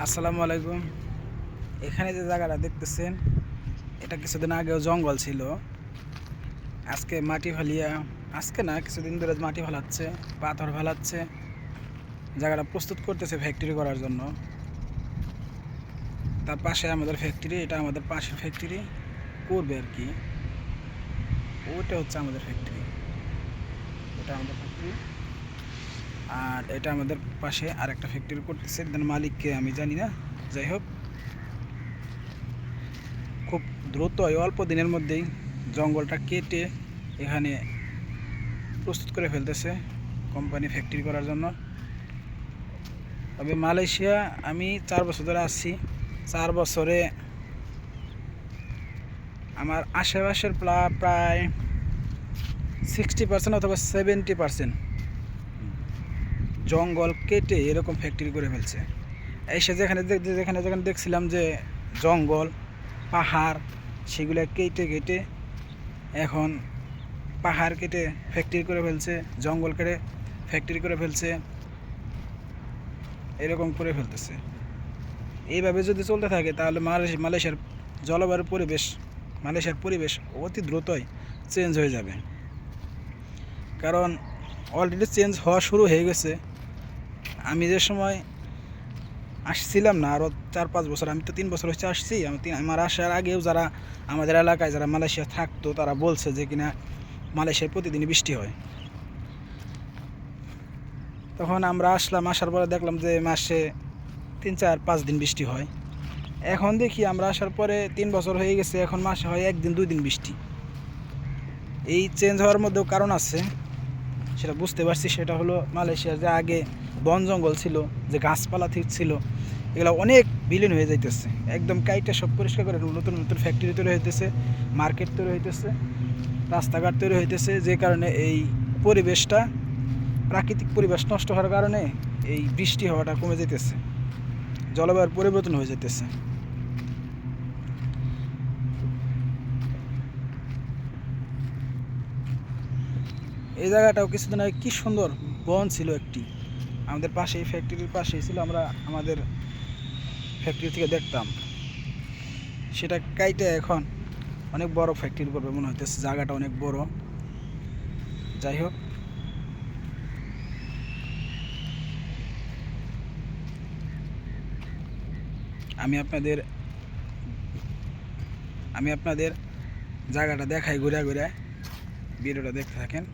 আসসালামু আলাইকুম। এখানে যে জায়গাটা দেখতেছেন, এটা কিছুদিন আগেও জঙ্গল ছিল। আজকে মাটি ফালিয়া, আজকে না কিছুদিন ধরে মাটি ফালাচ্ছে, পাথর ফালাচ্ছে, জায়গাটা প্রস্তুত করতেছে ফ্যাক্টরি করার জন্য। তার পাশে আমাদের ফ্যাক্টরি, এটা আমাদের পাশের ফ্যাক্টরি করবে আর কি। ওটা হচ্ছে আমাদের ফ্যাক্টরি, এটা আমাদের ফ্যাক্টরি। আর এটা আমাদের পাশে আরেকটা ফ্যাক্টরি করতেছে, মালিককে আমি জানি না। যাই হোক, খুব দ্রুত অল্প দিনের মধ্যেই জঙ্গলটা কেটে এখানে প্রস্তুত করে ফেলতেছে কোম্পানি ফ্যাক্টরি করার জন্য। তবে মালয়েশিয়া আমি 4 বছর ধরে আসছি। 4 বছরে আমার আশেপাশের প্রায় 60% অথবা 70% জঙ্গল কেটে এরকম ফ্যাক্টরি করে ফেলছে। এসে যেখানে যেখানে যেখানে দেখছিলাম যে জঙ্গল পাহাড়, সেগুলো কেটে কেটে এখন পাহাড় কেটে ফ্যাক্টরি করে ফেলছে, জঙ্গল কেটে ফ্যাক্টরি করে ফেলছে, এরকম করে ফেলতেছে। এইভাবে যদি চলতে থাকে তাহলে মালয়েশিয়ার জলবায়ুর পরিবেশ, মালয়েশিয়ার পরিবেশ অতি দ্রুতই চেঞ্জ হয়ে যাবে। কারণ অলরেডি চেঞ্জ হওয়া শুরু হয়ে গেছে। আমি যে সময় আসছিলাম না, আরও 4-5 বছর, আমি তো 3 বছর হচ্ছে আসছি। আমার আসার আগেও যারা আমাদের এলাকায় যারা মালয়েশিয়া থাকতো তারা বলছে যে কিনা মালয়েশিয়ায় প্রতিদিনই বৃষ্টি হয়। তখন আমরা আসলাম, আসার পরে দেখলাম যে মাসে 3-4-5 দিন বৃষ্টি হয়। এখন দেখি আমরা আসার পরে 3 বছর হয়ে গেছে, এখন মাসে হয় 1 দিন 2 দিন বৃষ্টি। এই চেঞ্জ হওয়ার মধ্যেও কারণ আছে, সেটা বুঝতে পারছি। সেটা হলো মালয়েশিয়ার যে আগে বন জঙ্গল ছিল, যে গাছপালা ছিল, এগুলো অনেক বিলীন হয়ে যাইতেছে। একদম কাইটা সব পরিষ্কার করে নতুন নতুন ফ্যাক্টরি তৈরি হইতেছে, মার্কেট তৈরি হইতেছে, রাস্তাঘাট তৈরি হইতেছে। যে কারণে এই পরিবেশটা, প্রাকৃতিক পরিবেশ নষ্ট হওয়ার কারণে এই বৃষ্টি হওয়াটা কমে যেতেছে, জলবায়ুর পরিবর্তন হয়ে যেতেছে। এই জায়গাটাও কিছুদিন আগে কী সুন্দর বন ছিল একটি, আমাদের পাশেই, ফ্যাক্টরির পাশেই ছিল। আমরা আমাদের ফ্যাক্টরি থেকে দেখতাম। সেটা কাইটে এখন অনেক বড় ফ্যাক্টরি করবে মনে হইতেছে, জায়গাটা অনেক বড়। যাই হোক, আমি আপনাদের জায়গাটা দেখাই ঘুরে ঘুরে। ভিডিওটা দেখতে থাকেন।